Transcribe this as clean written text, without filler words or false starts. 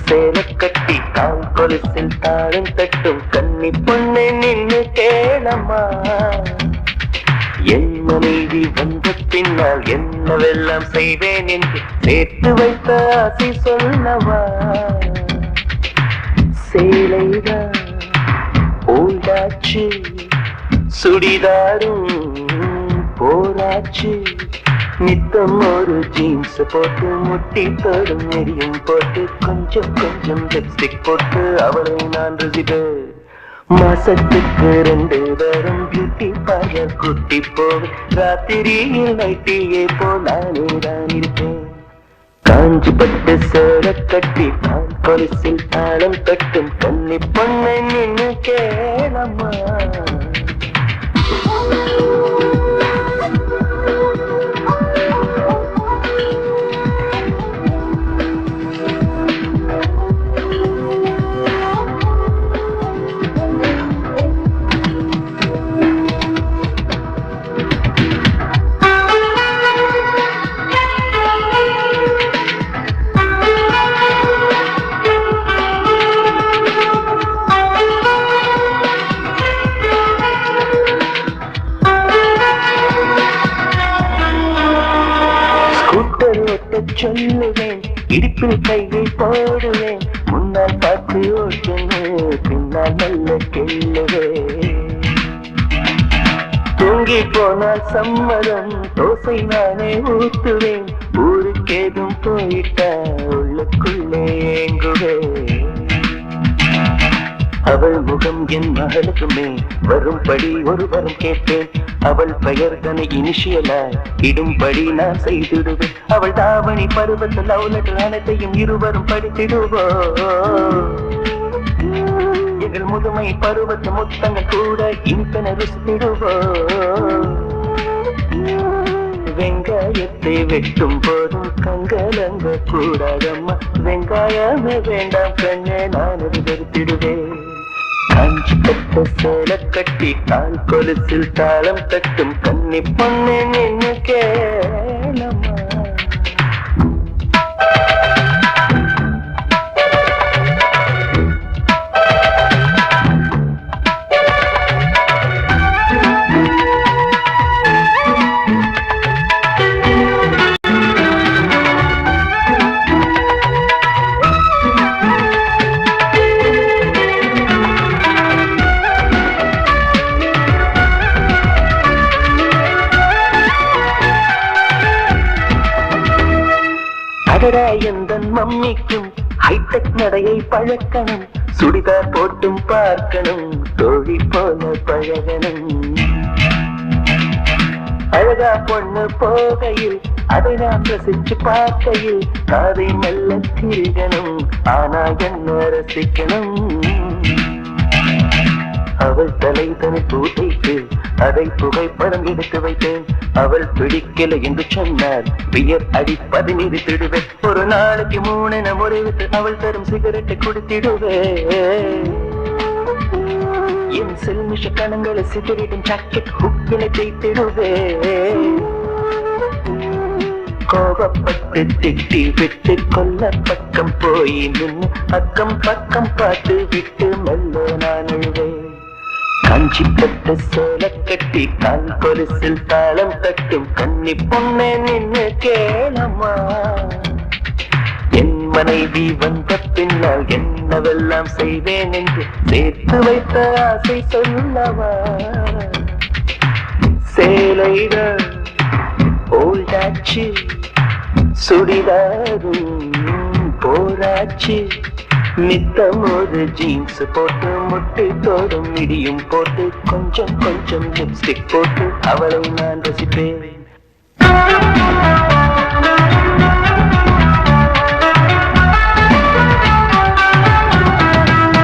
சேலை கட்டி கால் கொலுசில் தாழும் தட்டும் கன்னி பொண்ணை நின்று கேளம்மா. என் மனைவி வந்த பின்னால் என்னவெல்லாம் செய்வேன் என்று சேர்த்து வைத்த ஆசை சொல்லவா. சேலைதான் ஓய்தாச்சு, சுடிதாரும் போராச்சு, நித்தம் ஒரு ஜீன்ஸ் போட்டு முட்டி தோடும் நெறியும் போட்டு கொஞ்சம் கொஞ்சம் லிப்ஸ்டிக் போட்டு அவளை நான் ரசிப்பேன். மாசத்துக்கு 2 தரம் பியூட்டி பார்லர் குட்டி போவேன். ராத்திரியில் நைட்டியே போல் நானே தான் இருப்பேன். காஞ்சி பட்டு சேலை கட்டி தான் கொலுசில் தாளம் தட்டும் கன்னி பொண்ணை நின்று கேளம்மா. சொல்லுவேன், இடுப்பில் கையை போடுவேன், முன்னால் பார்த்து ஓட்டுவேன், பின்னால் நல்ல கெல்லுவேன். தூங்கி போனால் சம்மதம், தோசை நானே ஊத்துவேன், ஊருக்கேதும் போயிட்டா உள்ளுக்குள்ளே ஏங்குவேன். அவள் முகம் என் மகளுக்குமே வரும்படி ஒரு வரம் கேட்பேன். அவள் பெயர் தன்னை இனிஷியலாய் இடும்படி நான் செய்திடுவேன். அவள் தாவணி பருவத்தில் லவ்லெட்டர் அனைத்தையும் இருவரும் படித்திடுவோம். எங்கள் முதுமை பருவத்து முத்தங்கள் கூட இன்பென ருசித்திடுவோம். வெங்காயத்தை வெட்டும் போதும் கங்கலங்க கூடாதம்மா. வெங்காயமே வேண்டாம் கண்ணே, நான் அது வெறுத்திடுவேன். காஞ்சி பட்டு சேலை கட்டி கால் கொலுசில் தாளம் தட்டும் கன்னி பொண்ணை நின்று கேளம்மா. அடடா எந்தன் மம்மிக்கும் ஹைடெக் நடையை பழக்கணும், சுடிதார் போட்டும் பார்க்கணும், தோழி போல பழகணும். அழகா பொண்ணு போகையில் அதை நான் ரசிச்சு பார்க்கையில் அதை மெல்ல திருகணும், ஆனா என்ன ரசிக்கணும். அவள் தலை தனி பூட்டைக்கு அதை புகைப்படம் எடுத்து வைத்தேன். அவள் பிடிக்கல என்று சொன்னார், வியர் அடிப்பது நிறுத்திடுவேன். ஒரு நாளைக்கு 3 முறைவிட்டு அவள் தரும் சிகரெட்டை குடித்திடுவேன். என் செல்மிஷ கணங்களை சிதறிடும் ஜாக்கெட் ஹுக்கினை தேய்த்திடுவேன். கோபப்பட்டு திட்டி விட்டு கொல்ல பக்கம் போய் நின்று அக்கம் பக்கம் பார்த்து விட்டு மெல்ல நான் அழுவேன். காஞ்சி பட்டு சேலை கட்டி கால் கொலுசில் தாளம் தட்டும் கன்னி பொண்ணை நின்று கேளம்மா. என் மனைவி வந்த பின்னால் என்னவெல்லாம் செய்வேன் என்று சேர்த்து வைத்த ஆசை சொல்லவா. சேலைகள் ஓல்டாச்சு, சுடிதாரும் போராச்சு, நித்தம் ஒரு ஜீன்ஸ் போட்டு முட்டி தோடும் இடியும் போட்டு கொஞ்சம் கொஞ்சம் லிப்ஸ்டிக் போட்டு அவளை நான் ரசிப்பேன்.